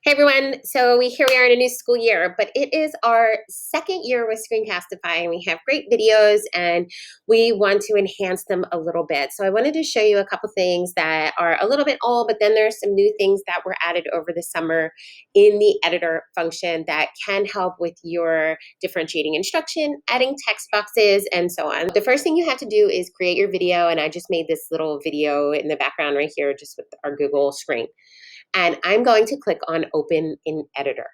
Hey everyone, so here we are in a new school year, but it is our second year with Screencastify and we have great videos and we want to enhance them a little bit. So I wanted to show you a couple things that are a little bit old, but then there's some new things that were added over the summer in the editor function that can help with your differentiating instruction, adding text boxes, and so on. The first thing you have to do is create your video, and I just made this little video in the background right here just with our Google screen. And I'm going to click on Open in Editor.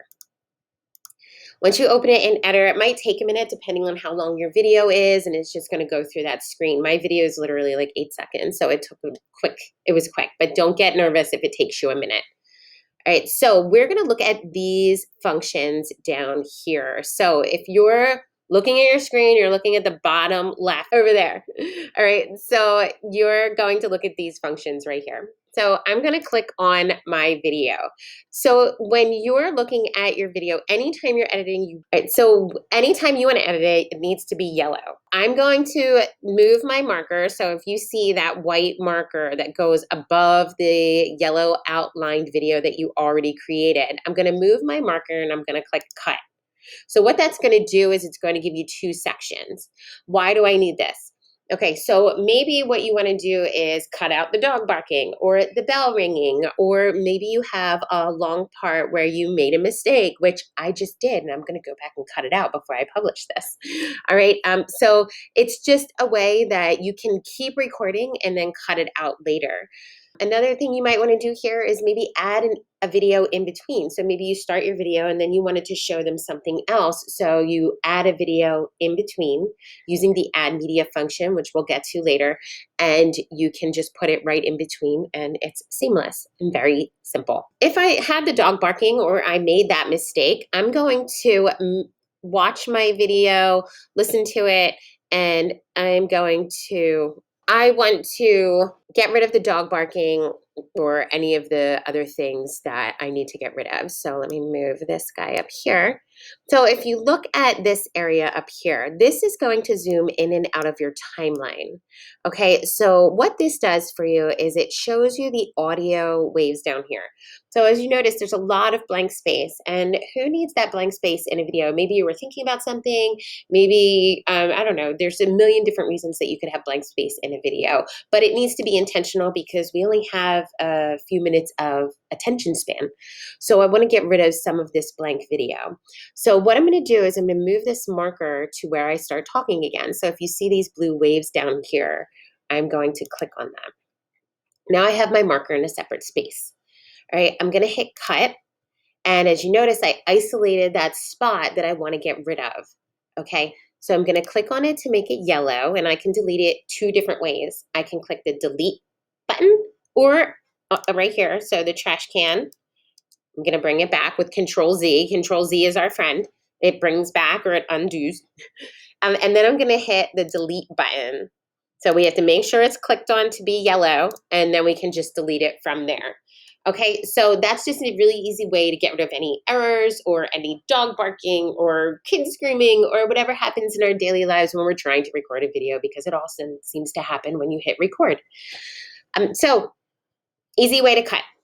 Once you open it in Editor, it might take a minute depending on how long your video is, and it's just going to go through that screen. My video is literally like 8 seconds, so it was quick, but don't get nervous if it takes you a minute. All right, so we're going to look at these functions down here. So if you're looking at your screen, you're looking at the bottom left over there. All right, so you're going to look at these functions right here. So I'm going to click on my video. So when you're looking at your video, anytime you're editing, anytime you want to edit it, it needs to be yellow. I'm going to move my marker. So if you see that white marker that goes above the yellow outlined video that you already created, I'm going to move my marker and I'm going to click cut. So what that's going to do is it's going to give you two sections. Why do I need this? Okay, so maybe what you want to do is cut out the dog barking or the bell ringing, or maybe you have a long part where you made a mistake, which I just did, and I'm going to go back and cut it out before I publish this. All right, so it's just a way that you can keep recording and then cut it out later. Another thing you might want to do here is maybe add a video in between. So maybe you start your video and then you wanted to show them something else. So you add a video in between using the add media function, which we'll get to later. And you can just put it right in between and it's seamless and very simple. If I had the dog barking or I made that mistake, I'm going to watch my video, listen to it, and I want to get rid of the dog barking or any of the other things that I need to get rid of. So let me move this guy up here. So if you look at this area up here, this is going to zoom in and out of your timeline. Okay, so what this does for you is it shows you the audio waves down here. So as you notice, there's a lot of blank space, and who needs that blank space in a video? Maybe you were thinking about something, maybe, I don't know, there's a million different reasons that you could have blank space in a video, but it needs to be intentional because we only have a few minutes of attention span. So I want to get rid of some of this blank video. So what I'm going to do is I'm going to move this marker to where I start talking again. So if you see these blue waves down here, I'm going to click on them. Now I have my marker in a separate space. All right, I'm going to hit cut. And as you notice, I isolated that spot that I want to get rid of. Okay, so I'm going to click on it to make it yellow, and I can delete it two different ways. I can click the delete button or right here, so the trash can. I'm going to bring it back with Control Z. Control Z is our friend. It brings back or it undoes. And then I'm going to hit the delete button. So we have to make sure it's clicked on to be yellow, and then we can just delete it from there. Okay, so that's just a really easy way to get rid of any errors or any dog barking or kids screaming or whatever happens in our daily lives when we're trying to record a video, because it also seems to happen when you hit record. So easy way to cut.